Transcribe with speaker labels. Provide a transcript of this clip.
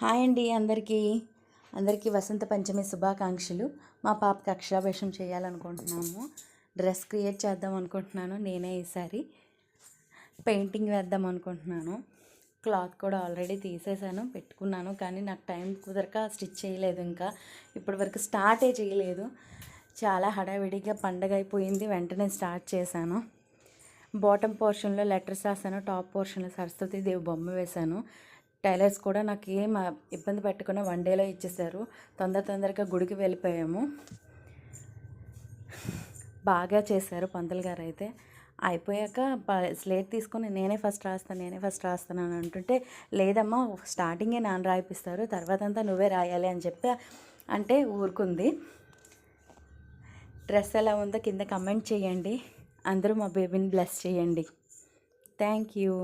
Speaker 1: Hi అండి అందరికీ వసంత పంచమి శుభాకాంక్షలు. మా పాపకి అక్షరాభ్యాసం చేయాలనుకుంటున్నాము. డ్రెస్ క్రియేట్ చేద్దాం అనుకుంటున్నాను. నేనే ఈసారి పెయింటింగ్ వేద్దాం అనుకుంటున్నాను. క్లాత్ కూడా ఆల్రెడీ తీసేసాను, పెట్టుకున్నాను. కానీ నాకు టైం కుదరక స్టిచ్ చేయలేదు. ఇంకా ఇప్పటి వరకు స్టార్టే చేయలేదు. చాలా హడావిడిగా పండగ అయిపోయింది, వెంటనే స్టార్ట్ చేశాను. బాటమ్ పోర్షన్లో లెటర్స్ రాశాను, టాప్ పోర్షన్లో సరస్వతి దేవి బొమ్మ వేశాను. టైలర్స్ కూడా నాకు ఏం ఇబ్బంది పెట్టకుండా 1 డేలో ఇచ్చేసారు. తొందరగా గుడికి వెళ్ళిపోయాము. బాగా చేశారు పంతులు గారు అయితే. అయిపోయాక స్లేట్ తీసుకొని నేనే ఫస్ట్ రాస్తాను అని అంటుంటే, లేదమ్మా స్టార్టింగే నాన్న రాయిపిస్తారు, తర్వాత అంతా నువ్వే రాయాలి అని చెప్పి అంటే ఊరుకుంది. డ్రెస్ ఎలా ఉందో కింద కమెంట్ చేయండి. అందరూ మా బేబీని బ్లెస్ చేయండి. Thank you.